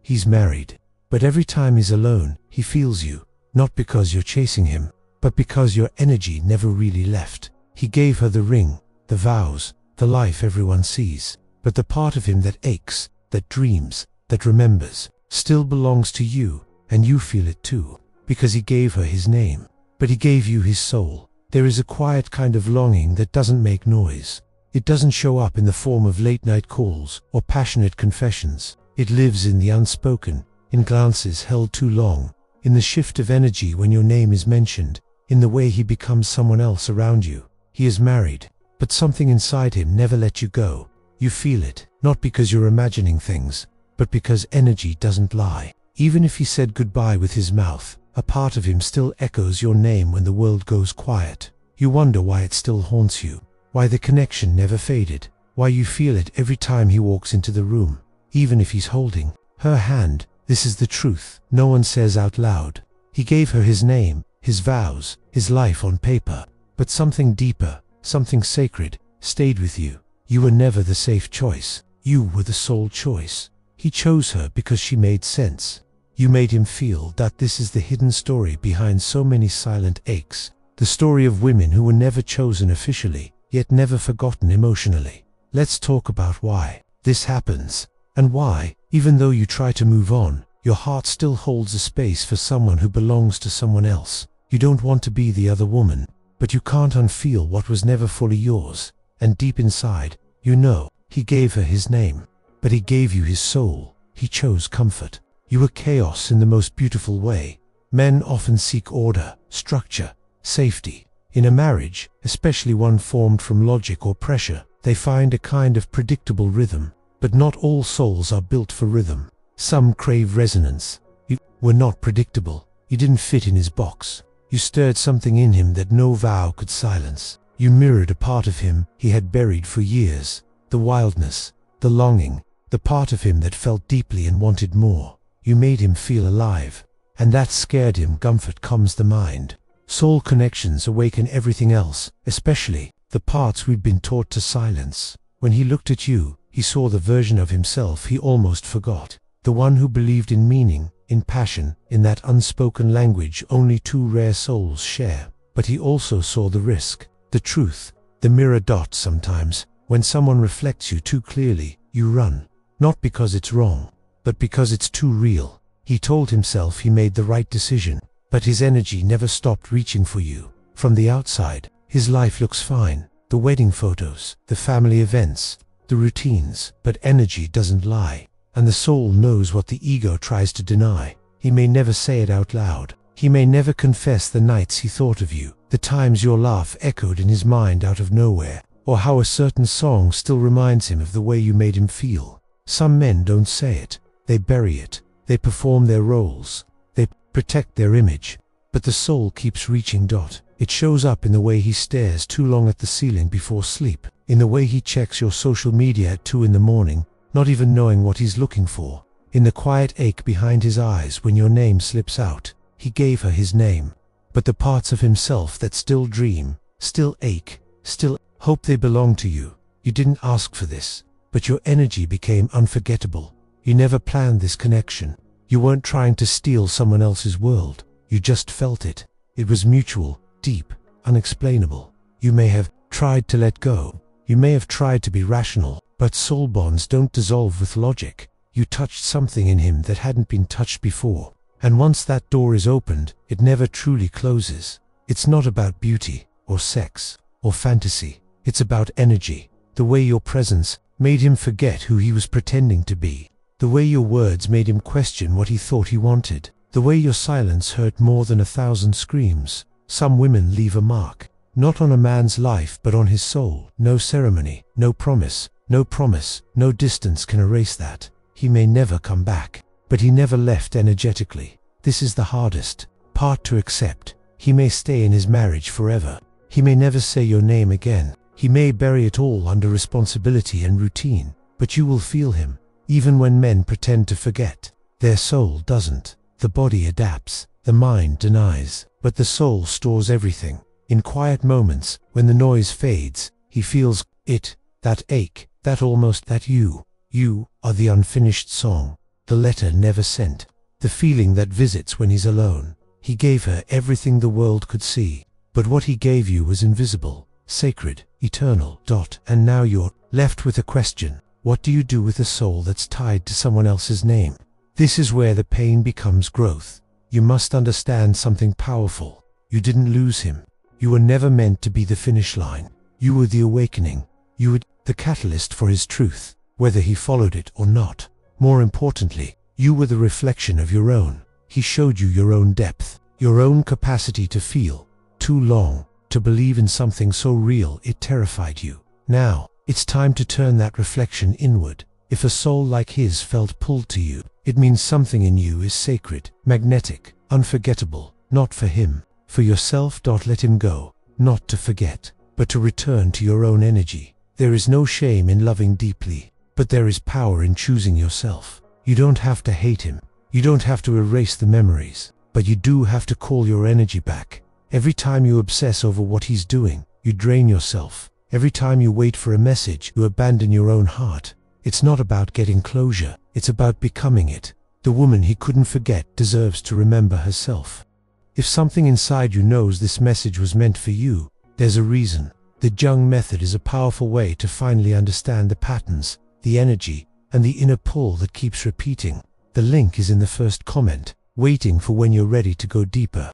He's married. But every time he's alone, he feels you. Not because you're chasing him, but because your energy never really left. He gave her the ring, the vows, the life everyone sees. But the part of him that aches, that dreams, that remembers, still belongs to you, and you feel it too. Because he gave her his name. But he gave you his soul. There is a quiet kind of longing that doesn't make noise. It doesn't show up in the form of late-night calls or passionate confessions. It lives in the unspoken, in glances held too long, in the shift of energy when your name is mentioned, in the way he becomes someone else around you. He is married, but something inside him never let you go. You feel it, not because you're imagining things, but because energy doesn't lie. Even if he said goodbye with his mouth, a part of him still echoes your name when the world goes quiet. You wonder why it still haunts you, why the connection never faded, why you feel it every time he walks into the room, even if he's holding her hand. This is the truth no one says out loud. He gave her his name, his vows, his life on paper, but something deeper, something sacred, stayed with you. You were never the safe choice. You were the sole choice. He chose her because she made sense. You made him feel that this is the hidden story behind so many silent aches. The story of women who were never chosen officially, yet never forgotten emotionally. Let's talk about why this happens, and why, even though you try to move on, your heart still holds a space for someone who belongs to someone else. You don't want to be the other woman, but you can't unfeel what was never fully yours. And deep inside, you know, he gave her his name, but he gave you his soul. He chose comfort. You were chaos in the most beautiful way. Men often seek order, structure, safety. In a marriage, especially one formed from logic or pressure, they find a kind of predictable rhythm. But not all souls are built for rhythm. Some crave resonance. You were not predictable. You didn't fit in his box. You stirred something in him that no vow could silence. You mirrored a part of him he had buried for years. The wildness, the longing, the part of him that felt deeply and wanted more. You made him feel alive, and that scared him. Comfort calms the mind. Soul connections awaken everything else, especially the parts we've been taught to silence. When he looked at you, he saw the version of himself he almost forgot. The one who believed in meaning, in passion, in that unspoken language only two rare souls share. But he also saw the risk, the truth, the mirror dot. Sometimes, when someone reflects you too clearly, you run. Not because it's wrong, but because it's too real. He told himself he made the right decision, but his energy never stopped reaching for you. From the outside, his life looks fine. The wedding photos, the family events, the routines, but energy doesn't lie. And the soul knows what the ego tries to deny. He may never say it out loud. He may never confess the nights he thought of you, the times your laugh echoed in his mind out of nowhere, or how a certain song still reminds him of the way you made him feel. Some men don't say it. They bury it. They perform their roles. They protect their image. But the soul keeps reaching. It shows up in the way he stares too long at the ceiling before sleep, in the way he checks your social media at 2 in the morning, not even knowing what he's looking for, in the quiet ache behind his eyes when your name slips out. He gave her his name, but the parts of himself that still dream, still ache, still hope they belong to you. You didn't ask for this, but your energy became unforgettable. You never planned this connection. You weren't trying to steal someone else's world. You just felt it. It was mutual, deep, unexplainable. You may have tried to let go. You may have tried to be rational, but soul bonds don't dissolve with logic. You touched something in him that hadn't been touched before. And once that door is opened, it never truly closes. It's not about beauty, or sex, or fantasy. It's about energy. The way your presence made him forget who he was pretending to be. The way your words made him question what he thought he wanted. The way your silence hurt more than 1,000 screams. Some women leave a mark, not on a man's life but on his soul. No ceremony, no promise, no distance can erase that. He may never come back, but he never left energetically. This is the hardest part to accept. He may stay in his marriage forever. He may never say your name again. He may bury it all under responsibility and routine, but you will feel him. Even when men pretend to forget, their soul doesn't. The body adapts, the mind denies, but the soul stores everything. In quiet moments, when the noise fades, he feels it, that ache, that almost, that you are the unfinished song. the letter never sent, the feeling that visits when he's alone. He gave her everything the world could see, but what he gave you was invisible, sacred, eternal. And now you're left with a question. What do you do with a soul that's tied to someone else's name? This is where the pain becomes growth. You must understand something powerful. You didn't lose him. You were never meant to be the finish line. You were the awakening. You were the catalyst for his truth, whether he followed it or not. More importantly, you were the reflection of your own. He showed you your own depth, your own capacity to feel, too long, to believe in something so real it terrified you. Now, it's time to turn that reflection inward. If a soul like his felt pulled to you, it means something in you is sacred, magnetic, unforgettable, not for him, for yourself. Let him go, not to forget, but to return to your own energy. There is no shame in loving deeply, but there is power in choosing yourself. You don't have to hate him. You don't have to erase the memories, but you do have to call your energy back. Every time you obsess over what he's doing, you drain yourself. Every time you wait for a message, you abandon your own heart. It's not about getting closure, it's about becoming it. The woman he couldn't forget deserves to remember herself. If something inside you knows this message was meant for you, there's a reason. The Jung method is a powerful way to finally understand the patterns, the energy, and the inner pull that keeps repeating. The link is in the first comment, waiting for when you're ready to go deeper.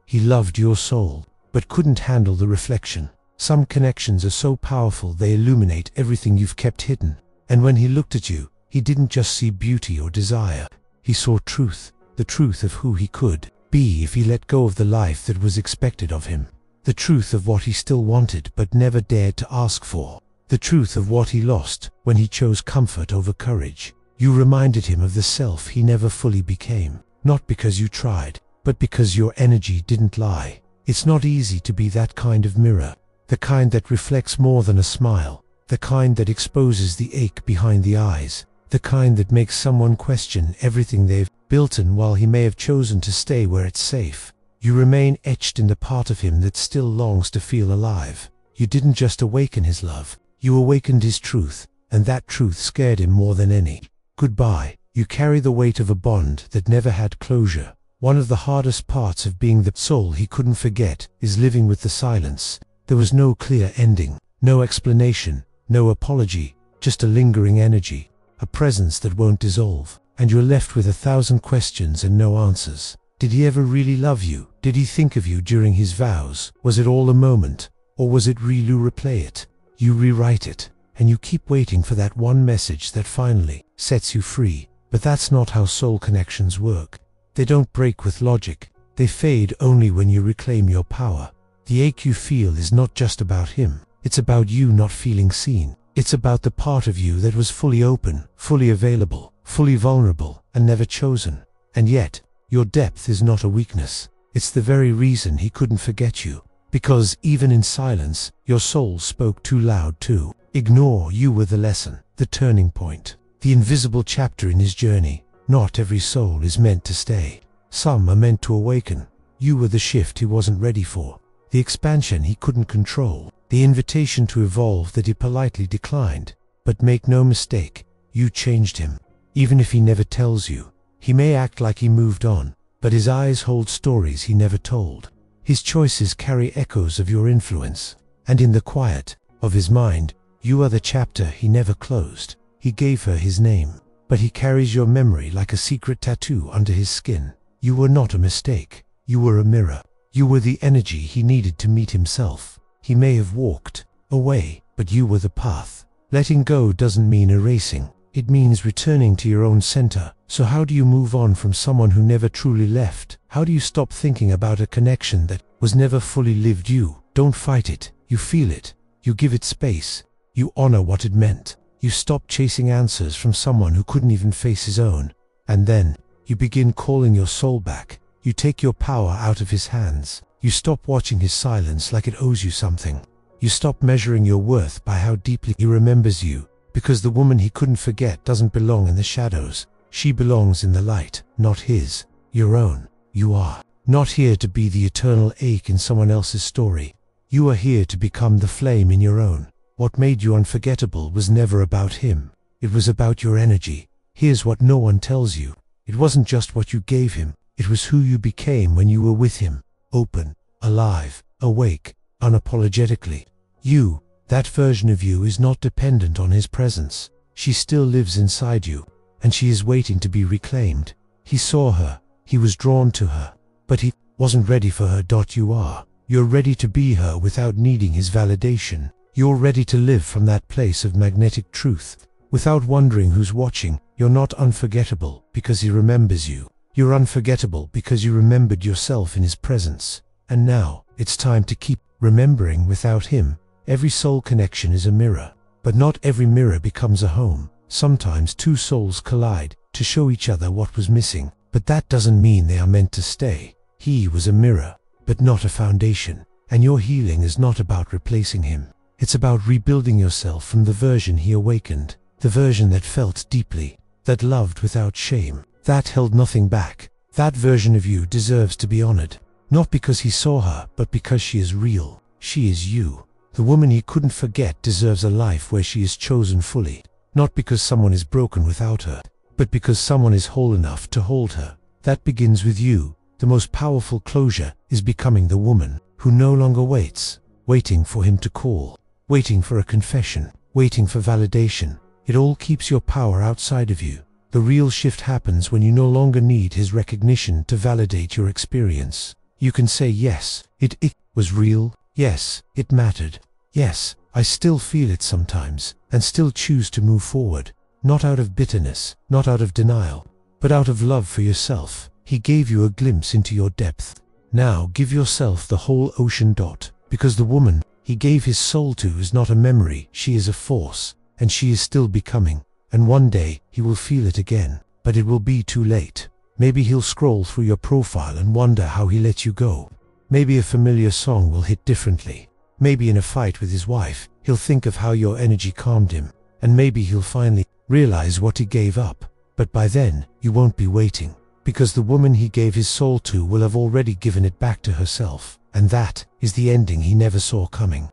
He loved your soul, but couldn't handle the reflection. Some connections are so powerful they illuminate everything you've kept hidden. And when he looked at you, he didn't just see beauty or desire. He saw truth, the truth of who he could be if he let go of the life that was expected of him. The truth of what he still wanted but never dared to ask for. The truth of what he lost when he chose comfort over courage. You reminded him of the self he never fully became, not because you tried, but because your energy didn't lie. It's not easy to be that kind of mirror, the kind that reflects more than a smile, the kind that exposes the ache behind the eyes, the kind that makes someone question everything they've built in while he may have chosen to stay where it's safe. You remain etched in the part of him that still longs to feel alive. You didn't just awaken his love, you awakened his truth, and that truth scared him more than any. Goodbye. You carry the weight of a bond that never had closure. One of the hardest parts of being the soul he couldn't forget is living with the silence. There was no clear ending, no explanation, no apology, just a lingering energy, a presence that won't dissolve, and you're left with 1,000 questions and no answers. Did he ever really love you? Did he think of you during his vows? Was it all a moment, or was it real? You replay it, you rewrite it, and you keep waiting for that one message that finally sets you free. But that's not how soul connections work. They don't break with logic, they fade only when you reclaim your power. The ache you feel is not just about him, it's about you not feeling seen. It's about the part of you that was fully open, fully available, fully vulnerable, and never chosen. And yet, your depth is not a weakness. It's the very reason he couldn't forget you. Because even in silence, your soul spoke too loud to ignore. You were the lesson, the turning point, the invisible chapter in his journey. Not every soul is meant to stay. Some are meant to awaken. You were the shift he wasn't ready for, the expansion he couldn't control, the invitation to evolve that he politely declined. But make no mistake, you changed him. Even if he never tells you, he may act like he moved on, but his eyes hold stories he never told. His choices carry echoes of your influence, and in the quiet of his mind, you are the chapter he never closed. He gave her his name, but he carries your memory like a secret tattoo under his skin. You were not a mistake. You were a mirror. You were the energy he needed to meet himself. He may have walked away, but you were the path. Letting go doesn't mean erasing. It means returning to your own center. So how do you move on from someone who never truly left? How do you stop thinking about a connection that was never fully lived? You don't fight it. You feel it. You give it space. You honor what it meant. You stop chasing answers from someone who couldn't even face his own. And then, you begin calling your soul back. You take your power out of his hands. You stop watching his silence like it owes you something. You stop measuring your worth by how deeply he remembers you. Because the woman he couldn't forget doesn't belong in the shadows. She belongs in the light, not his, your own. You are not here to be the eternal ache in someone else's story. You are here to become the flame in your own. What made you unforgettable was never about him. It was about your energy. Here's what no one tells you. It wasn't just what you gave him, it was who you became when you were with him. Open, alive, awake, unapologetically. You, that version of you, is not dependent on his presence. She still lives inside you, and she is waiting to be reclaimed. He saw her, he was drawn to her, but he wasn't ready for her. You are. You're ready to be her without needing his validation. You're ready to live from that place of magnetic truth, without wondering who's watching. You're not unforgettable because he remembers you. You're unforgettable because you remembered yourself in his presence. And now, it's time to keep remembering without him. Every soul connection is a mirror, but not every mirror becomes a home. Sometimes two souls collide to show each other what was missing, but that doesn't mean they are meant to stay. He was a mirror, but not a foundation. And your healing is not about replacing him. It's about rebuilding yourself from the version he awakened, the version that felt deeply, that loved without shame, that held nothing back. That version of you deserves to be honored, not because he saw her, but because she is real. She is you. The woman he couldn't forget deserves a life where she is chosen fully, not because someone is broken without her, but because someone is whole enough to hold her. That begins with you. The most powerful closure is becoming the woman who no longer waits, waiting for him to call, waiting for a confession, waiting for validation. It all keeps your power outside of you. The real shift happens when you no longer need his recognition to validate your experience. You can say, yes, it was real. Yes, it mattered. Yes, I still feel it sometimes, and still choose to move forward. Not out of bitterness, not out of denial, but out of love for yourself. He gave you a glimpse into your depth. Now give yourself the whole ocean. Because the woman he gave his soul to is not a memory, she is a force, and she is still becoming. And one day he will feel it again, but it will be too late. Maybe he'll scroll through your profile and wonder how he let you go. Maybe a familiar song will hit differently. Maybe in a fight with his wife, he'll think of how your energy calmed him. And maybe he'll finally realize what he gave up. But by then, you won't be waiting, because the woman he gave his soul to will have already given it back to herself. And that is the ending he never saw coming.